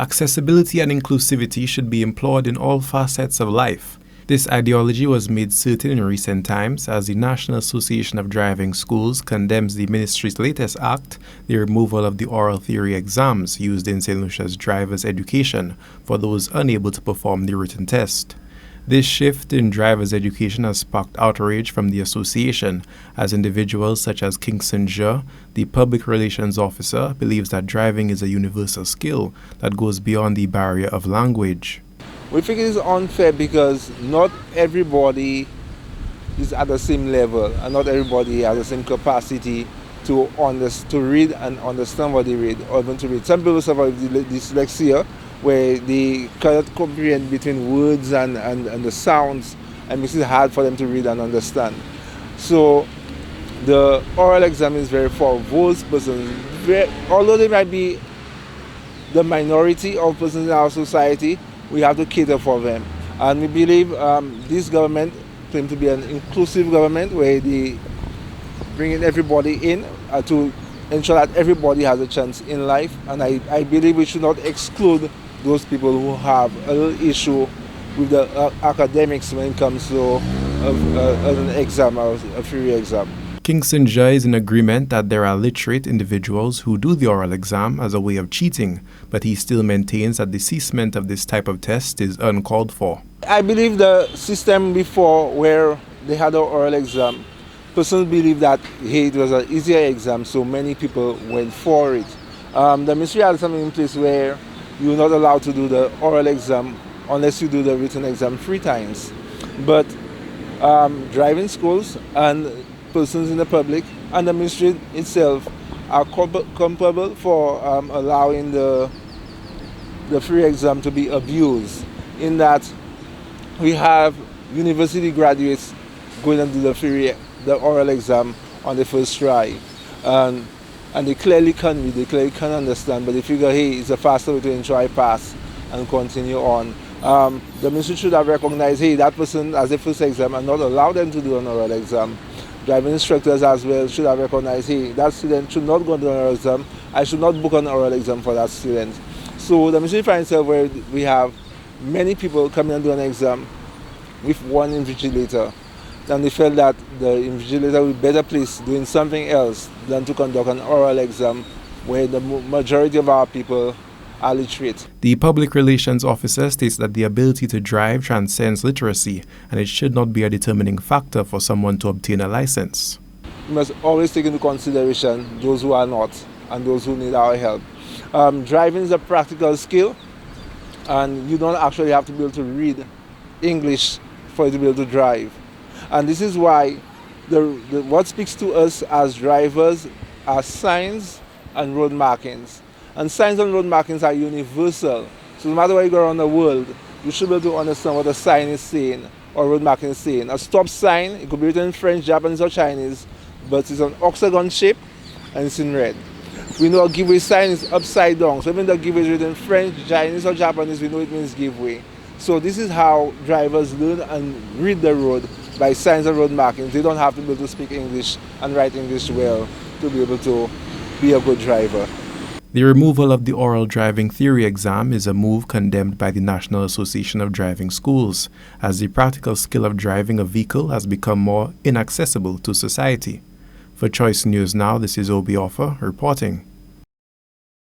Accessibility and inclusivity should be employed in all facets of life. This ideology was made certain in recent times as the National Association of Driving Schools condemns the ministry's latest act, the removal of the oral theory exams used in St. Lucia's driver's education for those unable to perform the written test. This shift in driver's education has sparked outrage from the association, as individuals such as Kingston Jha, the public relations officer, believes that driving is a universal skill that goes beyond the barrier of language. We think it is unfair because not everybody is at the same level and not everybody has the same capacity to read and understand what they read, or even to read. Some people suffer with dyslexia, where they cannot comprehend between words and the sounds, and makes it hard for them to read and understand. So the oral exam is very for those persons, although they might be the minority of persons in our society, we have to cater for them. And we believe this government claims to be an inclusive government where they bring in everybody in to ensure that everybody has a chance in life. And I believe we should not exclude those people who have a little issue with the academics when it comes to an exam or a theory exam. Kingston Jha is in agreement that there are literate individuals who do the oral exam as a way of cheating, but he still maintains that the ceasement of this type of test is uncalled for. I believe the system before, where they had an oral exam, persons believe that it was an easier exam, so many people went for it. The ministry had something in place where you're not allowed to do the oral exam unless you do the written exam 3 times. But driving schools and persons in the public and the ministry itself are culpable for allowing the free exam to be abused, in that we have university graduates going and do the oral exam on the first try. And they clearly can read, they clearly can understand, but they figure, hey, it's a faster way to ensure I pass and continue on. The ministry should have recognized, hey, that person as a first exam and not allow them to do an oral exam. Driving instructors as well should have recognized, hey, that student should not go to an oral exam. I should not book an oral exam for that student. So the ministry finds itself where we have many people coming and do an exam with one invigilator. And they felt that the invigilator would be better placed doing something else than to conduct an oral exam where the majority of our people are literate. The public relations officer states that the ability to drive transcends literacy, and it should not be a determining factor for someone to obtain a license. We must always take into consideration those who are not and those who need our help. Driving is a practical skill, and you don't actually have to be able to read English for you to be able to drive. And this is why what speaks to us as drivers are signs and road markings. And signs and road markings are universal. So no matter where you go around the world, you should be able to understand what a sign is saying or road marking is saying. A stop sign, it could be written in French, Japanese, or Chinese, but it's an octagon shape and it's in red. We know a giveaway sign is upside down. So even the giveaway is written in French, Chinese, or Japanese, we know it means giveaway. So this is how drivers learn and read the road, by signs and road markings. They don't have to be able to speak English and write English well to be able to be a good driver. The removal of the oral driving theory exam is a move condemned by the National Association of Driving Schools, as the practical skill of driving a vehicle has become more inaccessible to society. For Choice News Now, this is Obi Offor reporting.